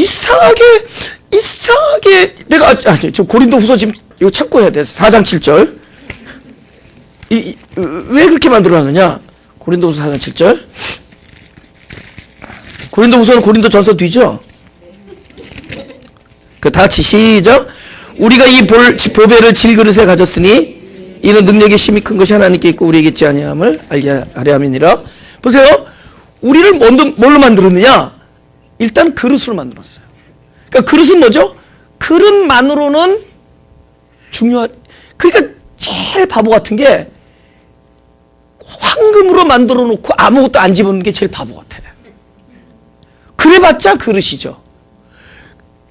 이상하게 내가 저 고린도후서 지금 이거 찾고 해야 돼. 4장 7절. 왜 그렇게 만들어 놨느냐? 고린도후서 4장 7절. 고린도후서는 고린도전서 뒤죠? 다 같이 시작. 우리가 이 보배를 질그릇에 가졌으니 이는 능력의 힘이 큰 것이 하나님께 있고 우리에게 있지 아니함을 알게 하려 함이니라. 보세요. 우리를 뭘로 만들었느냐? 일단 그릇으로 만들었어요. 그러니까 그릇은 뭐죠? 그릇만으로는 그러니까 제일 바보 같은 게 황금으로 만들어 놓고 아무것도 안 집어넣는 게 제일 바보 같아. 그래봤자 그릇이죠.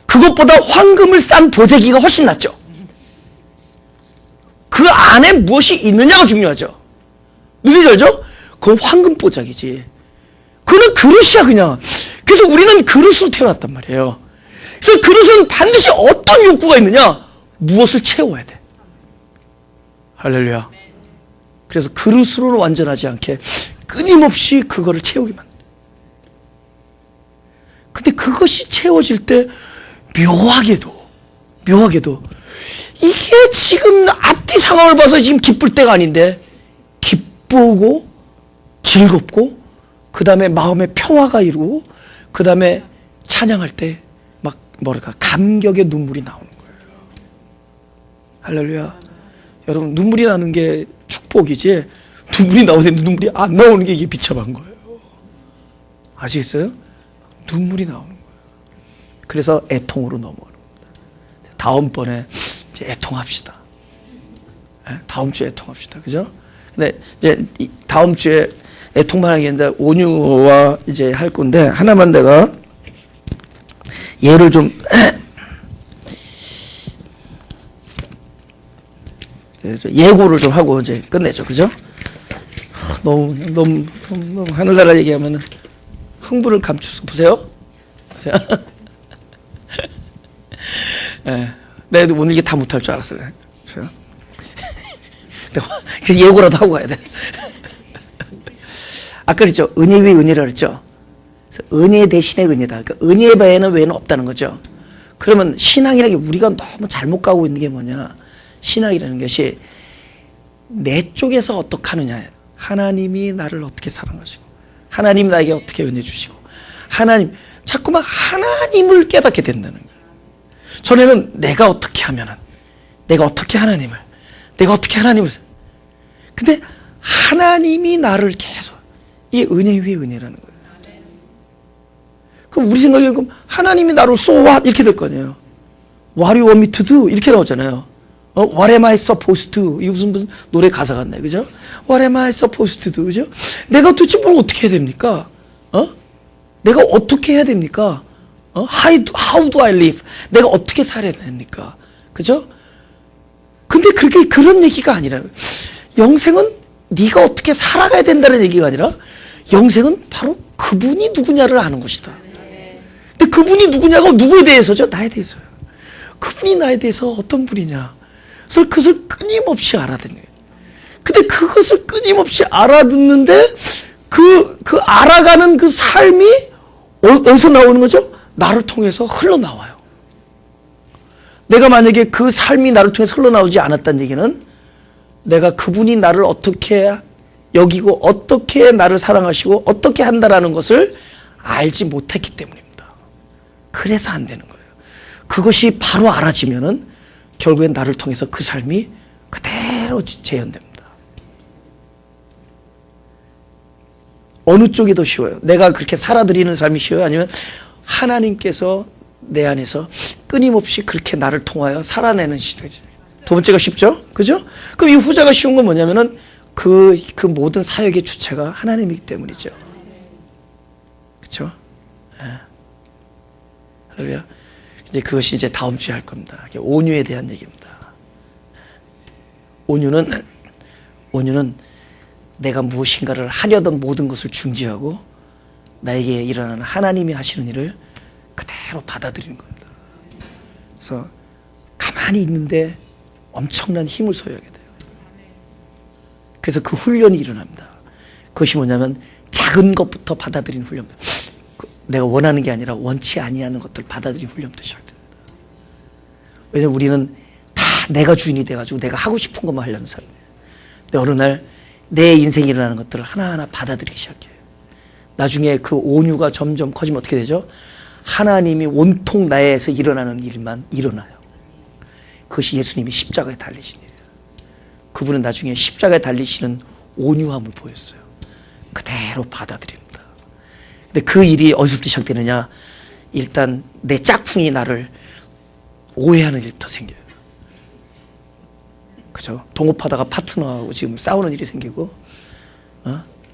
그것보다 황금을 싼 보재기가 훨씬 낫죠. 그 안에 무엇이 있느냐가 중요하죠. 누구지 알죠? 그건 황금 보자기지. 그는 그릇이야 그냥. 그래서 우리는 그릇으로 태어났단 말이에요. 그래서 그릇은 반드시 어떤 욕구가 있느냐? 무엇을 채워야 돼. 할렐루야. 그래서 그릇으로는 완전하지 않게 끊임없이 그거를 채우기 만든다. 근데 그것이 채워질 때 묘하게도 이게 지금 앞뒤 상황을 봐서 지금 기쁠 때가 아닌데 기쁘고 즐겁고 그 다음에 마음의 평화가 이루고, 그 다음에 찬양할 때 막 뭐랄까 감격의 눈물이 나오는 거예요. 할렐루야. 여러분, 눈물이 나는 게 축복이지, 눈물이 나오는데 눈물이 안 나오는 게 이게 비참한 거예요. 아시겠어요? 눈물이 나오는 거예요. 그래서 애통으로 넘어가는 겁니다. 다음번에 이제 애통합시다. 네? 다음 주에 애통합시다. 그죠? 근데 이제 다음 주에 애통만 하는 게 아니라 온유와 이제 할 건데, 하나만 내가 예를 좀 예고를 좀 하고 이제 끝내죠. 그죠? 너무 하늘나라 얘기하면은 흥분을 감추서 보세요. 보세요. 예. 내가 오늘 이게 다 못할 줄 알았어요. 그래서 예고라도 하고 가야 돼. 아까 그랬죠. 은혜 위에 은혜라 그랬죠. 은혜 대신에 은혜다. 그러니까 은혜 외에는 없다는 거죠. 그러면 신앙이라는 게 우리가 너무 잘못 가고 있는 게 뭐냐. 신앙이라는 것이 내 쪽에서 어떻게 하느냐. 하나님이 나를 어떻게 사랑하시고, 하나님 나에게 어떻게 은혜 주시고, 하나님, 자꾸만 하나님을 깨닫게 된다는 거예요. 전에는 내가 어떻게 하면은, 내가 어떻게 하나님을, 근데 하나님이 나를 계속, 이게 은혜 위에 은혜라는 거예요. 그럼 우리 생각에 그럼 하나님이 나를 so what 이렇게 될 거 아니에요. What you want me to do 이렇게 나오잖아요. What am I supposed to? 이거 무슨 노래 가사 같네, 그죠? What am I supposed to do? 그죠? 내가 도대체 뭘 어떻게 해야 됩니까? 내가 어떻게 해야 됩니까? How do I live? 내가 어떻게 살아야 됩니까? 그죠? 근데 그런 얘기가 아니라, 영생은 네가 어떻게 살아가야 된다는 얘기가 아니라, 영생은 바로 그분이 누구냐를 아는 것이다. 근데 그분이 누구냐가 누구에 대해서죠? 나에 대해서요. 그분이 나에 대해서 어떤 분이냐. 그래서 그것을 끊임없이 알아듣는 거예요. 근데 그것을 끊임없이 알아듣는데 그 알아가는 그 삶이 어디서 나오는 거죠? 나를 통해서 흘러나와요. 내가 만약에 그 삶이 나를 통해서 흘러나오지 않았다는 얘기는 내가 그분이 나를 어떻게 여기고 어떻게 나를 사랑하시고 어떻게 한다라는 것을 알지 못했기 때문입니다. 그래서 안 되는 거예요. 그것이 바로 알아지면은 결국엔 나를 통해서 그 삶이 그대로 재현됩니다. 어느 쪽이 더 쉬워요? 내가 그렇게 살아드리는 삶이 쉬워요? 아니면 하나님께서 내 안에서 끊임없이 그렇게 나를 통하여 살아내는 시대죠. 두 번째가 쉽죠? 그죠? 그럼 이 후자가 쉬운 건 뭐냐면은 그 모든 사역의 주체가 하나님이기 때문이죠. 그렇죠? 할렐루야. 이제 그것이 이제 다음 주에 할 겁니다. 온유에 대한 얘기입니다. 온유는 내가 무엇인가를 하려던 모든 것을 중지하고 나에게 일어나는 하나님이 하시는 일을 그대로 받아들이는 겁니다. 그래서 가만히 있는데 엄청난 힘을 소유하게 돼요. 그래서 그 훈련이 일어납니다. 그것이 뭐냐면 작은 것부터 받아들이는 훈련입니다. 내가 원하는 게 아니라 원치 아니하는 것들을 받아들이는 훈련부터 시작됩니다. 왜냐하면 우리는 다 내가 주인이 돼가지고 내가 하고 싶은 것만 하려는 사람이에요. 근데 어느 날 내 인생에 일어나는 것들을 하나하나 받아들이기 시작해요. 나중에 그 온유가 점점 커지면 어떻게 되죠? 하나님이 온통 나에서 일어나는 일만 일어나요. 그것이 예수님이 십자가에 달리신 일이에요. 그분은 나중에 십자가에 달리시는 온유함을 보였어요. 그대로 받아들입니다. 근데 그 일이 어디서부터 시작되느냐? 일단 내 짝퉁이 나를 오해하는 일부터 생겨요. 그죠? 동업하다가 파트너하고 지금 싸우는 일이 생기고,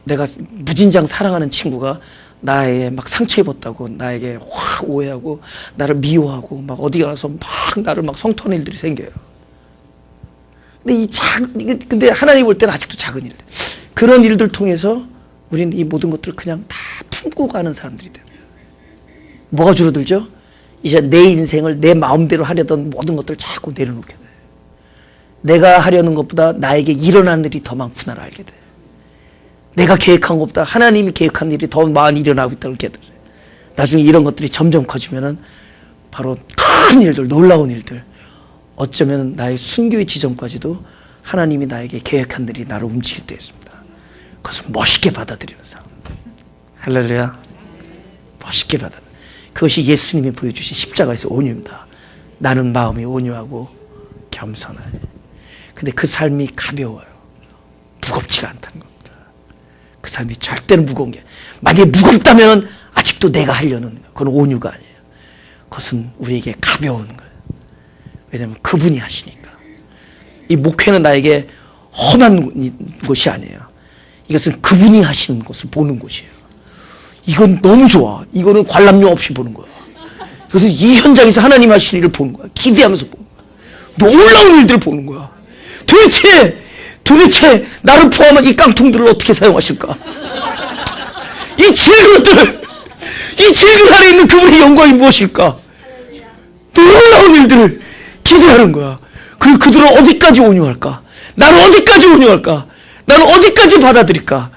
내가 무진장 사랑하는 친구가 나에게 막 상처 입었다고 나에게 확 오해하고 나를 미워하고 막 어디 가서 막 나를 막 성토하는 일들이 생겨요. 근데 하나님 볼 때는 아직도 작은 일들. 그런 일들 통해서 우리는 이 모든 것들을 그냥 다 품고 가는 사람들이 돼요. 뭐가 줄어들죠? 이제 내 인생을 내 마음대로 하려던 모든 것들을 자꾸 내려놓게 돼요. 내가 하려는 것보다 나에게 일어나는 일이 더 많구나를 알게 돼요. 내가 계획한 것보다 하나님이 계획한 일이 더 많이 일어나고 있다는 게 돼요. 나중에 이런 것들이 점점 커지면은 바로 큰 일들, 놀라운 일들, 어쩌면 나의 순교의 지점까지도 하나님이 나에게 계획한 일이 나를 움직일 때 있습니다. 그것을 멋있게 받아들이는 사람. 할렐루야. 멋있게 받아. 그것이 예수님이 보여주신 십자가에서 온유입니다. 나는 마음이 온유하고 겸손하네. 근데 그 삶이 가벼워요. 무겁지가 않다는 겁니다. 그 삶이 절대로 무거운 게, 만약에 무겁다면 아직도 내가 하려는 거예요. 그건 온유가 아니에요. 그것은 우리에게 가벼운 거예요. 왜냐하면 그분이 하시니까. 이 목회는 나에게 험한 곳이 아니에요. 이것은 그분이 하시는 것을 보는 곳이에요. 이건 너무 좋아. 이거는 관람료 없이 보는 거야. 그래서 이 현장에서 하나님 하시는 일을 보는 거야. 기대하면서 보는 거야. 놀라운 일들을 보는 거야. 도대체 나를 포함한 이 깡통들을 어떻게 사용하실까? 이 질그 안에 있는 그분의 영광이 무엇일까? 놀라운 일들을 기대하는 거야. 그리고 그들은 어디까지 온유할까? 나는 어디까지 온유할까? 나는 어디까지 받아들일까?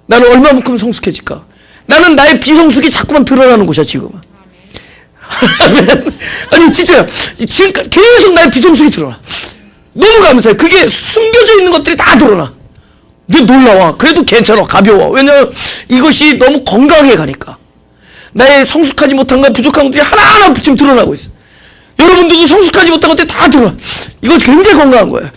나는 얼마만큼 성숙해질까? 나는 나의 비성숙이 자꾸만 드러나는 곳이야, 지금은. 아니, 진짜. 지금 계속 나의 비성숙이 드러나. 너무 감사해. 그게 숨겨져 있는 것들이 다 드러나. 근데 놀라워. 그래도 괜찮아. 가벼워. 왜냐면 이것이 너무 건강해 가니까. 나의 성숙하지 못한 것, 부족한 것들이 하나하나 지금 드러나고 있어. 여러분들도 성숙하지 못한 것들이 다 드러나. 이거 굉장히 건강한 거예요.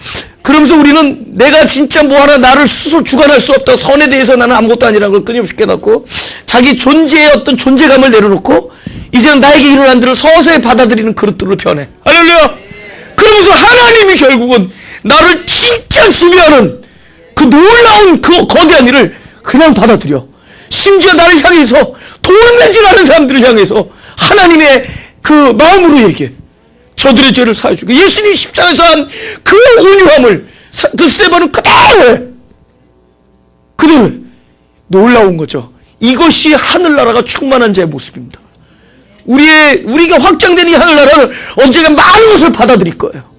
그러면서 우리는 내가 진짜 뭐 하나 나를 스스로 주관할 수 없다. 선에 대해서 나는 아무것도 아니라는 걸 끊임없이 깨닫고, 자기 존재의 어떤 존재감을 내려놓고, 이제는 나에게 일어난 일을 서서히 받아들이는 그릇들로 변해. 할렐루야! 그러면서 하나님이 결국은 나를 진짜 지배하는 그 놀라운 그 거대한 일을 그냥 받아들여. 심지어 나를 향해서 돌매질하는 사람들을 향해서 하나님의 그 마음으로 얘기해. 저들의 죄를 사해주고, 예수님이 십자가에서 한 그 온유함을 그 스테반은 그대로 해. 그대로 해. 놀라운 거죠. 이것이 하늘나라가 충만한 자의 모습입니다. 우리가 확장된 이 하늘나라를 언젠가 많은 것을 받아들일 거예요.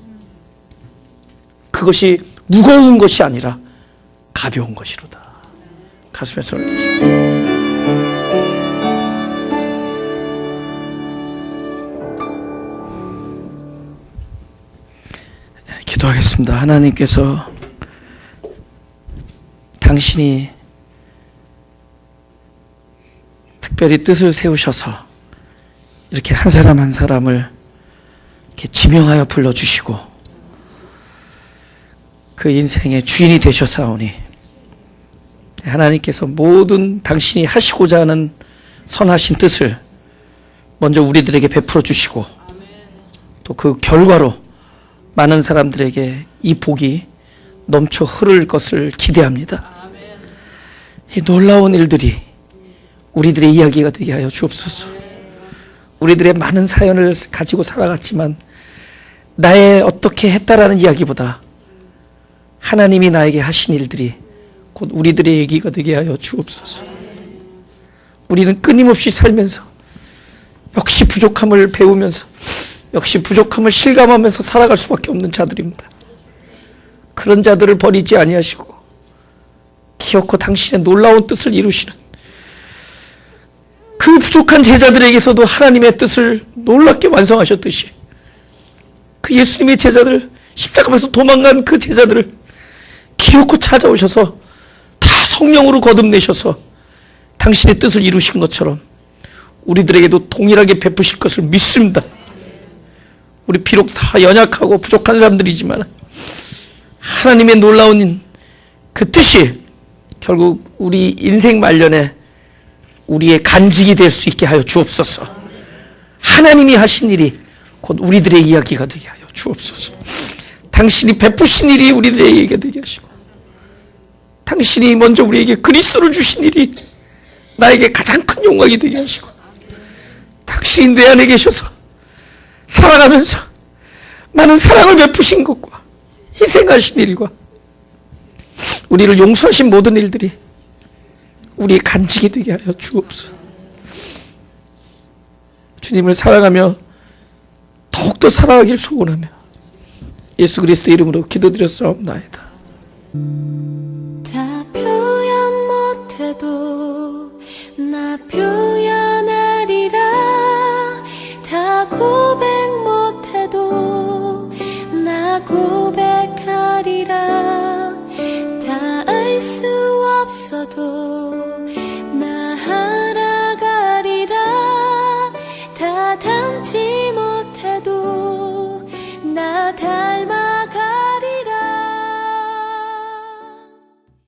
그것이 무거운 것이 아니라 가벼운 것이로다. 가슴에 손을 대시고. 기도하겠습니다. 하나님께서 당신이 특별히 뜻을 세우셔서 이렇게 한 사람 한 사람을 이렇게 지명하여 불러주시고 그 인생의 주인이 되셨사오니 하나님께서 모든 당신이 하시고자 하는 선하신 뜻을 먼저 우리들에게 베풀어 주시고 또 그 결과로 많은 사람들에게 이 복이 넘쳐 흐를 것을 기대합니다. 이 놀라운 일들이 우리들의 이야기가 되게 하여 주옵소서. 우리들의 많은 사연을 가지고 살아갔지만 나의 어떻게 했다라는 이야기보다 하나님이 나에게 하신 일들이 곧 우리들의 얘기가 되게 하여 주옵소서. 우리는 끊임없이 살면서 역시 부족함을 배우면서 역시 부족함을 실감하면서 살아갈 수밖에 없는 자들입니다. 그런 자들을 버리지 아니하시고 기어코 당신의 놀라운 뜻을 이루시는 그 부족한 제자들에게서도 하나님의 뜻을 놀랍게 완성하셨듯이 그 예수님의 제자들, 십자가에서 도망간 그 제자들을 기어코 찾아오셔서 다 성령으로 거듭내셔서 당신의 뜻을 이루신 것처럼 우리들에게도 동일하게 베푸실 것을 믿습니다. 우리 비록 다 연약하고 부족한 사람들이지만 하나님의 놀라운 그 뜻이 결국 우리 인생 말년에 우리의 간직이 될 수 있게 하여 주옵소서. 하나님이 하신 일이 곧 우리들의 이야기가 되게 하여 주옵소서. 당신이 베푸신 일이 우리들의 이야기가 되게 하시고 당신이 먼저 우리에게 그리스도를 주신 일이 나에게 가장 큰 영광이 되게 하시고 당신이 내 안에 계셔서 살아가면서 많은 사랑을 베푸신 것과 희생하신 일과 우리를 용서하신 모든 일들이 우리의 간직이 되게 하여 주옵소서. 주님을 사랑하며 더욱더 사랑하길 소원하며 예수 그리스도 이름으로 기도드렸사옵나이다. 다 표현 못해도 나 표현하리라. 다 고백 못해도 나 고백